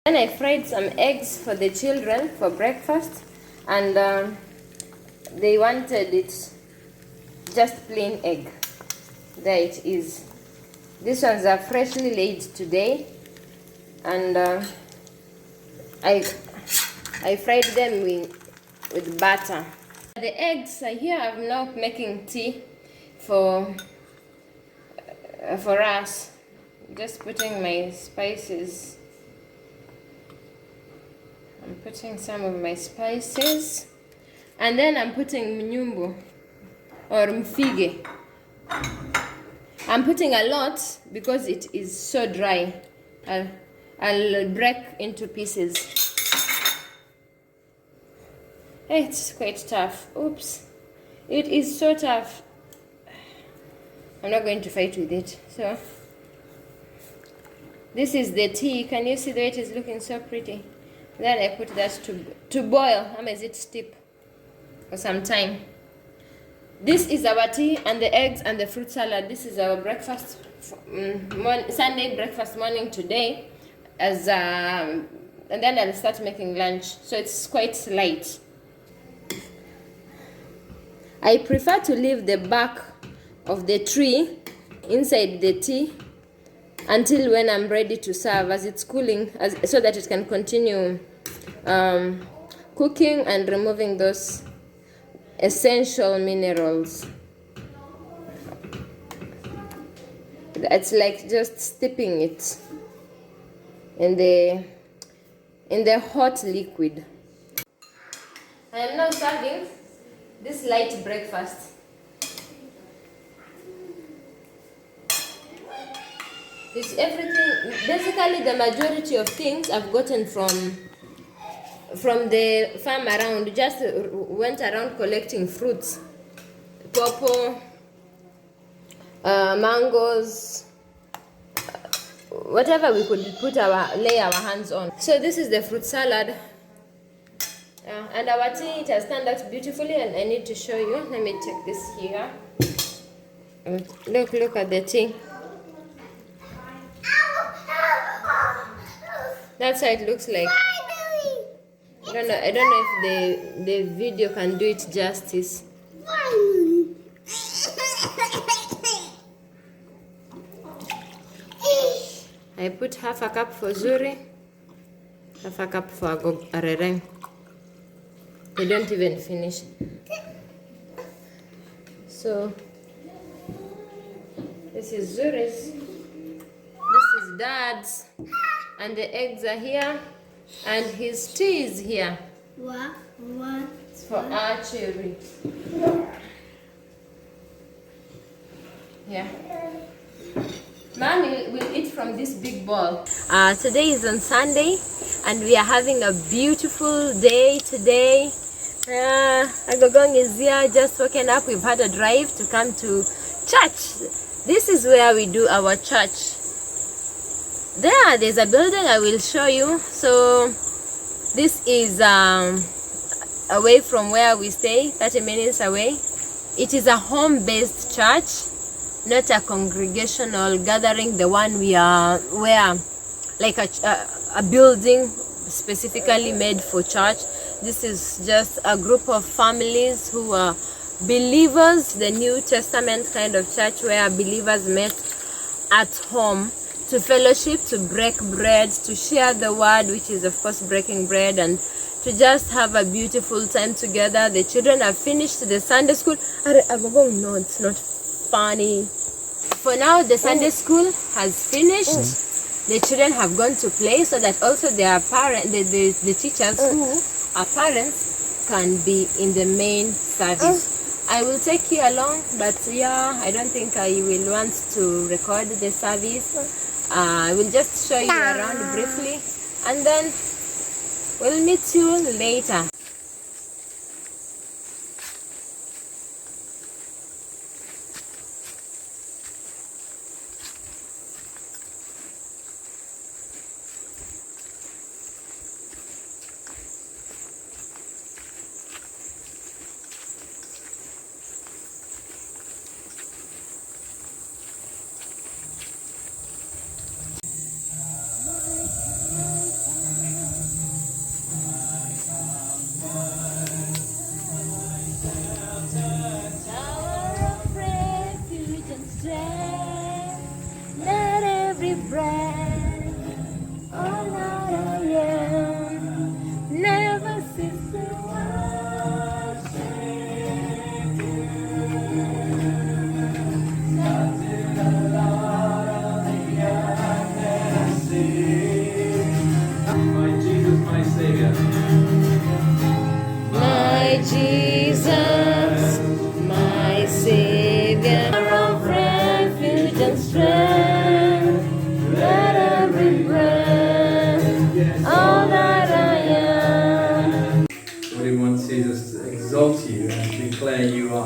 Then I fried some eggs for the children for breakfast, and they wanted it just plain egg. There it is. These ones are freshly laid today, and I fried them with butter. The eggs are here. I'm now making tea for us. Just putting my spices. I'm putting some of my spices, and then I'm putting mnyumbu or mfige. I'm putting a lot because it is so dry. I'll break into pieces. It's quite tough. Oops. It is so tough. I'm not going to fight with it. So this is the tea. Can you see the way it is looking so pretty? Then I put that to boil. How is it steep for some time? This is our tea and the eggs and the fruit salad. This is our breakfast, Sunday breakfast morning today. And then I'll start making lunch. So it's quite light. I prefer to leave the bark of the tree inside the tea until when I'm ready to serve, as it's cooling, so that it can continue cooking and removing those essential minerals. It's like just steeping it in the hot liquid. I am now serving this light breakfast. It's everything. Basically, the majority of things I've gotten from the farm around. Just went around collecting fruits, pawpaw, mangoes, whatever we could lay our hands on. So this is the fruit salad, and our tea. It has turned out beautifully, and I need to show you. Let me take this here. Look at the tea. That's how it looks like. I don't know if the video can do it justice. I put half a cup for Zuri, half a cup for Arereng. They don't even finish. So this is Zuri's, this is Dad's, and the eggs are here, and his tea is here. What? It's for archery. Yeah. Mommy will eat from this big bowl. Today is on Sunday, and we are having a beautiful day today. Agogong is here, just woken up. We've had a drive to come to church. This is where we do our church. There's a building I will show you. So this is away from where we stay, 30 minutes away. It is a home-based church, not a congregational gathering, the one we are where like a building specifically made for church. This is just a group of families who are believers, the New Testament kind of church where believers met at home to fellowship, to break bread, to share the word, which is of course breaking bread, and to just have a beautiful time together. The children have finished the Sunday school. No, it's not funny. For now, the Sunday school has finished. The children have gone to play, so that also their parents, the teachers who are parents, can be in the main service. I will take you along, but yeah, I don't think I will want to record the service. I will just show you around briefly, and then we'll meet you later.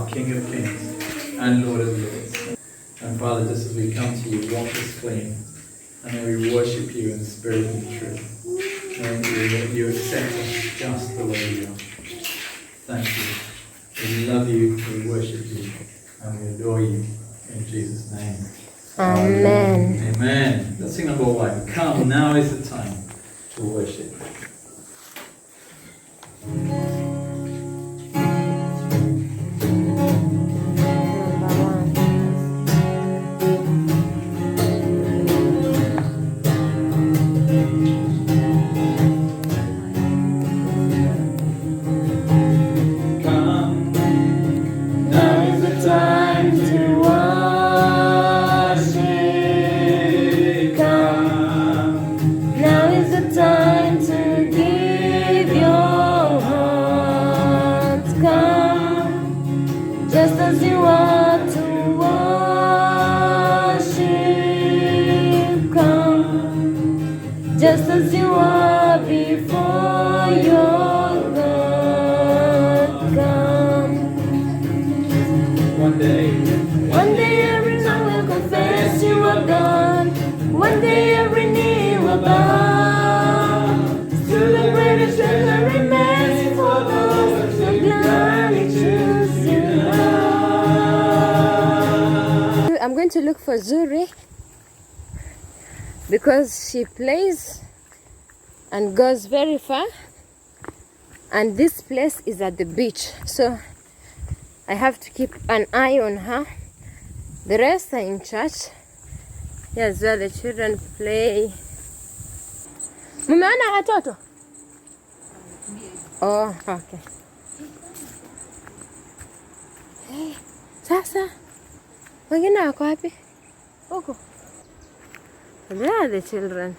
our King of Kings and Lord of Lords. And Father, just as we come to you, wash us clean. And may we worship you in spirit and truth. May you accept us just the way we are. Thank you. We love you, we worship you, and we adore you. In Jesus' name. Amen. Amen. Let's sing number 1. Come, now is the time to worship. Just as you are before your God, come. One day every tongue will confess you are God. One day every knee will bow to the greatest treasure remains for those who gladly choose you now. I'm going to look for Zuri, because she plays and goes very far, and this place is at the beach, so I have to keep an eye on her. The rest are in church. Here's where the children play. Mumeona watoto? Oh, okay. Hey, sasa wengine wako wapi? Huko. There are the children.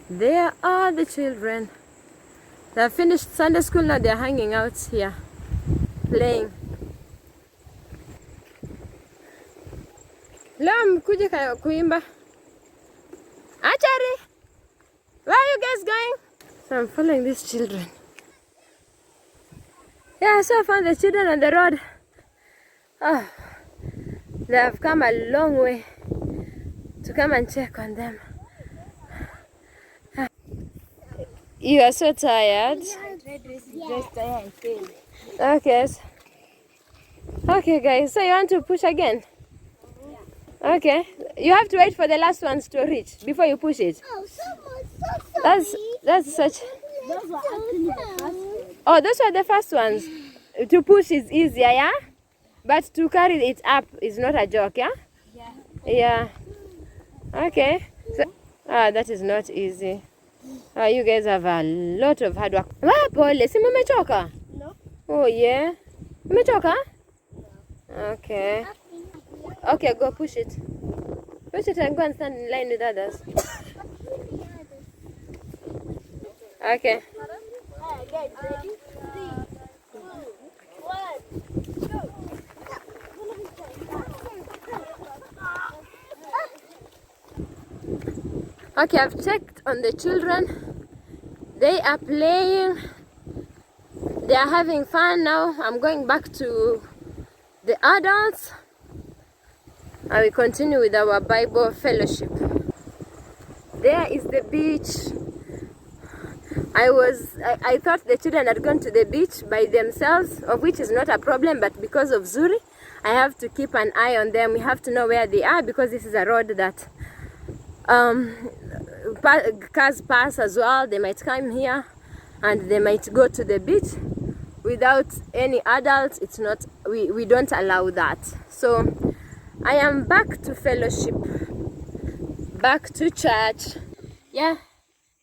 There are the children. They have finished Sunday school, now they are hanging out here, playing. Leo mkuje kuimba. Achari, where are you guys going? So I'm following these children. Yeah, so I found the children on the road. Oh, they have come a long way to come and check on them. You are so tired. Okay. Okay, guys. So you want to push again? Okay. You have to wait for the last ones to reach before you push it. That's such. Oh, those were the first ones. To push is easier, yeah? But to carry it up is not a joke, yeah? Yeah. Okay. So, that is not easy. You guys have a lot of hard work. Pole, si mumechoka? No. Oh yeah. Umechoka? Okay. Okay, go push it. Push it and go and stand in line with others. Okay. Get ready. 3, 2, 1, go. Okay, I've checked on the children. They are playing. They are having fun now. I'm going back to the adults. And we continue with our Bible fellowship. There is the beach. I thought the children had gone to the beach by themselves, of which is not a problem, but because of Zuri, I have to keep an eye on them. We have to know where they are, because this is a road that cars pass as well. They might come here and they might go to the beach without any adults. It's not, we don't allow that. So I am back to fellowship, back to church. Yeah,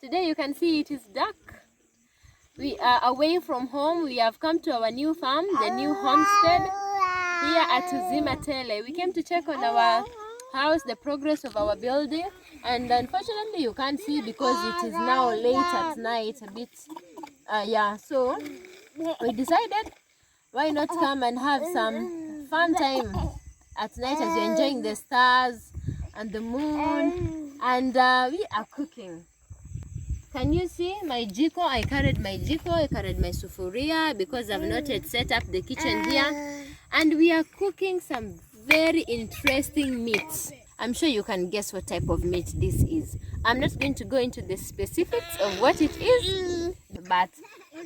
today you can see it is dark. We are away from home. We have come to our new farm, the new homestead here at Zimatele. We came to check on our house, the progress of our building, and unfortunately you can't see because it is now late at night, a bit so we decided, why not come and have some fun time at night as you're enjoying the stars and the moon. And we are cooking. Can you see my jiko? I carried my jiko, I carried my sufuria, because I've not yet set up the kitchen here. And we are cooking some very interesting meat. I'm sure you can guess what type of meat this is. I'm not going to go into the specifics of what it is, but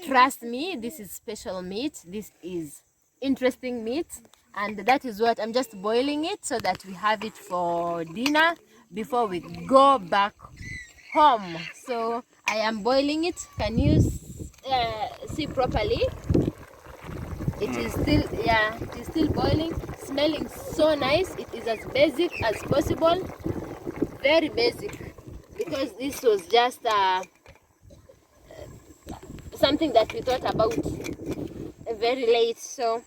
trust me, this is special meat. This is interesting meat, and that is what I'm just boiling it so that we have it for dinner before we go back home. So I am boiling it. Can you see properly? It is still, yeah, it is still boiling, smelling so nice. It is as basic as possible, very basic, because this was just something that we thought about very late. So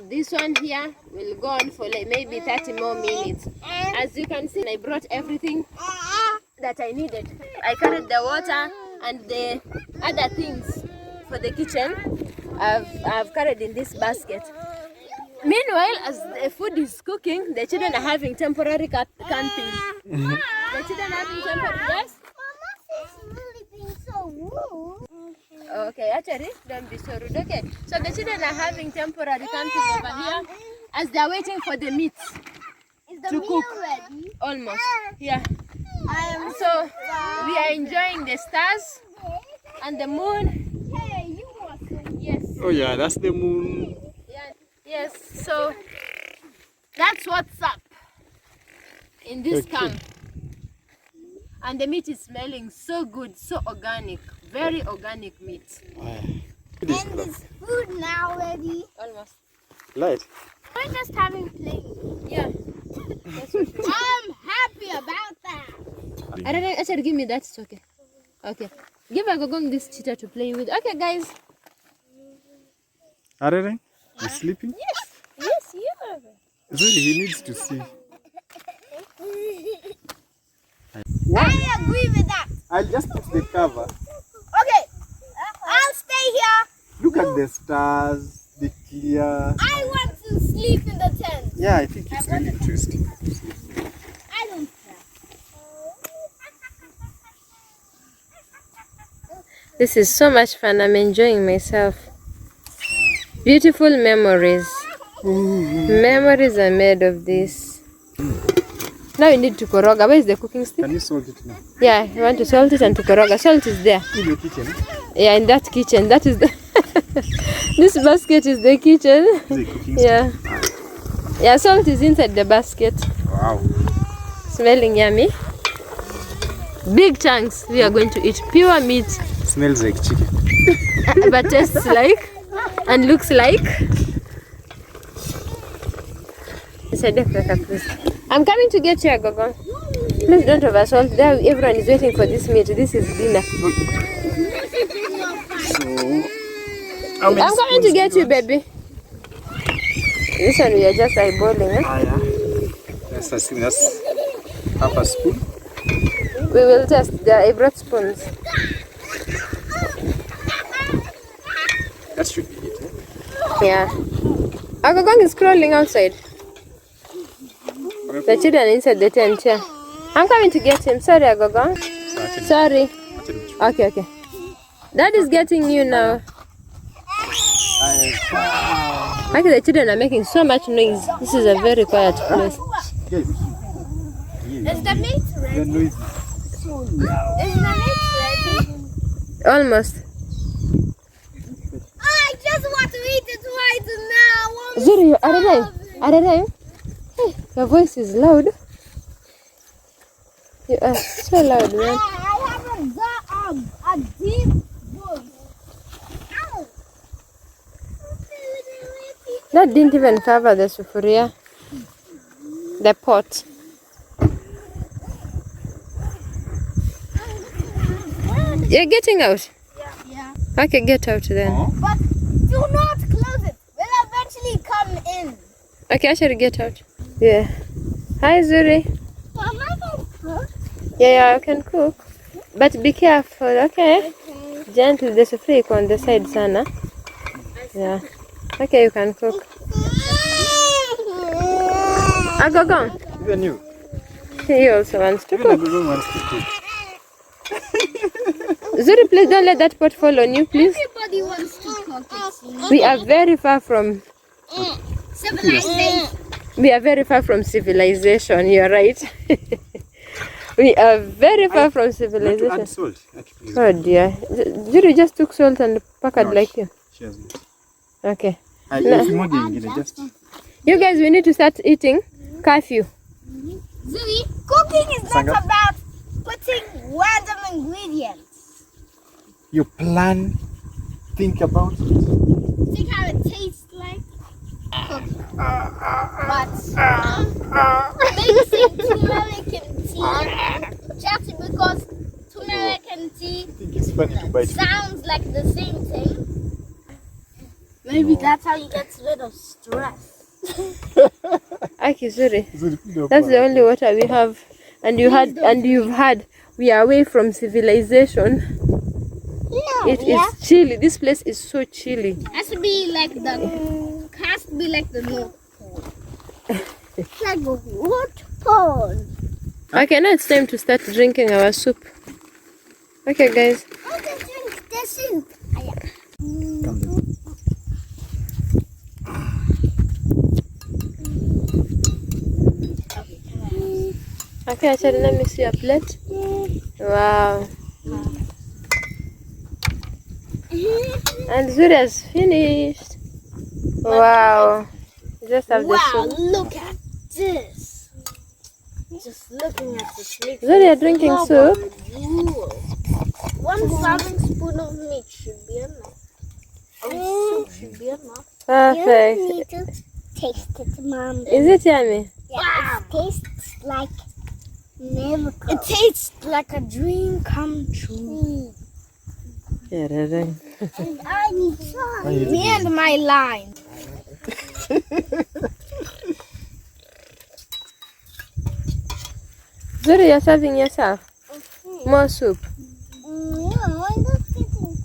this one here will go on for like maybe 30 more minutes. As you can see, I brought everything that I needed. I carried the water and the other things for the kitchen. I've carried in this basket. Meanwhile, as the food is cooking, the children are having temporary camping. The children are having temporary, yes? Mama says really being so rude. Okay, actually, don't be so rude. Okay, so the children are having temporary camping over here as they're waiting for the meat Is the to meal cook. ready? Almost, yeah. I am So we are enjoying the stars and the moon. Hey, you are so Yes. Oh yeah, that's the moon. Yeah. Yes. So that's what's up in this Okay. camp. And the meat is smelling so good, so organic, very organic meat. It is And is food now ready? Almost. light. We're just having play. Yeah. That's what we I'm happy about that. Actually, give me that. It's okay. Okay. Give Agogong this cheetah to play with. Okay, guys. Arere, you sleeping? Yes, you are. Really, he needs to see. I agree with that. I'll just put the cover. Okay, I'll stay here. Look at the stars, the clear. I want to sleep in the tent. Yeah, I think it's really interesting. I don't care. This is so much fun. I'm enjoying myself. Beautiful memories. Memories are made of this. Now you need to koroga. Where is the cooking stick? Can you salt it now? Yeah, you want to salt it and to koroga. Salt is there. In your kitchen? Yeah, in that kitchen. That is the. This basket is the kitchen. The cooking Yeah. Yeah, salt is inside the basket. Wow. Smelling yummy. Big chunks. We are going to eat pure meat, Smells like chicken. but tastes like and looks like. I'm coming to get you, Gogo. Please don't oversalt. There, everyone is waiting for this meat. This is dinner. So, how many I'm coming to spoons get do you, want? baby. This one we are just eyeballing. Eh? Ah, yeah. That's half a spoon. We will test. I brought spoons. That should be it. Eh? Yeah. Agogong is crawling outside. The children inside the tent. Yeah. I'm coming to get him. Sorry, Agogong. Sorry. Okay, okay. Dad is getting you now. Actually, the children are making so much noise. This is a very quiet place. Yes. Is the meat ready? The noise. Is the meat ready? Almost. I just want to eat it right now. Zuri, you are alive? Hey, your voice is loud. You are so loud, man. I have a deep voice. Ow. That didn't even cover the sufuria. The pot. You're getting out? Yeah. Okay, get out then. But do not close it. We'll eventually come in. Okay, I should get out. Yeah. Hi, Zuri. Mama can cook. Yeah, I can cook. But be careful, okay? Gently, the sufuria iko on the side sana. Yeah. Okay, you can cook. Agogong. Even you. He also wants to Even cook. Agogong wants to cook. Zuri, please don't let that pot fall on you, please. Everybody wants to cook, it seems. We are very far from Civilization. We are very far from civilization. You're right. We are very far from You want to civilization. add salt? Okay, please. Oh dear. Judy just took salt and packed No, like you. She hasn't. Okay. If you want to just You guys, we need to start eating. Curfew. Zoe, cooking is not Sanga? about putting random ingredients. you plan, think about it. Think how it tastes like. But mixing turmeric and tea, just because turmeric and tea I think it's funny to bite. sounds like the same thing. Maybe that's how you get rid of stress. Okay, sorry. That's the only water we have. And you've had. We are away from civilization. No, It is chilly. This place is so chilly. has to be like the North Pole. It's like the North Pole. Okay, now it's time to start drinking our soup. Okay, guys. I can drink the soup. Come then. Okay, actually, let me see your plate. Wow. And Zuria's finished. Wow. Just have the Wow, soup. look at this. Just looking at this. Zuria drinking soup. One serving spoon of meat should be enough. Soup should be enough. Perfect. You need to taste it, Mom. Is it yummy? Yeah, it tastes like miracle. It tastes like a dream come true. Yeah, And I need some. Me and my line. Zuria, you're serving yourself. More soup. No, I'm just getting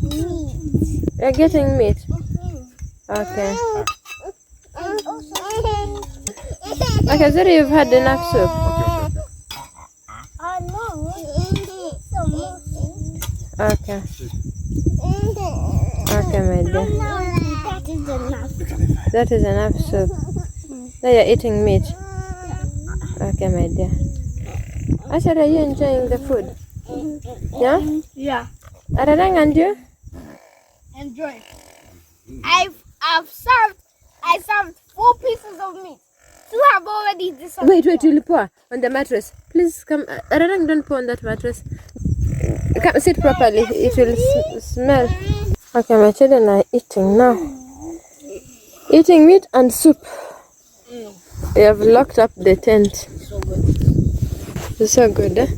meat. You're getting meat. Okay. And also, Okay, Zuria, you've had enough soup. no, some more. Okay. Okay, my dear. That is enough. That is enough soup. Now you're eating meat. Okay, my dear. Actually, are you enjoying the food? Yeah? Yeah. Ararang and you? Enjoy. I served 4 pieces of meat. 2 have already disappeared. Wait, you'll pour on the mattress. Please come. Ararang, don't pour on that mattress. Come, sit properly. It will smell. Okay, my children are eating now. Eating meat and soup. We have locked up the tent. So good. It's so good, eh?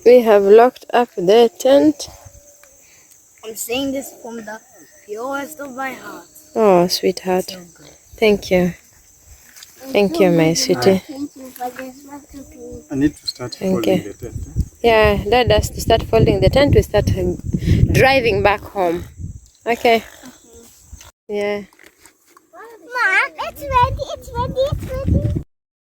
We have locked up the tent. I'm saying this from the purest of my heart. Oh, sweetheart. Thank you. Thank you, my sweetie. Thank you for this recipe. I need to start Thank folding you. the tent. Yeah, Dad has to start folding the tent. We start driving back home. Okay. Yeah. Mom, it's ready, it's ready, it's ready.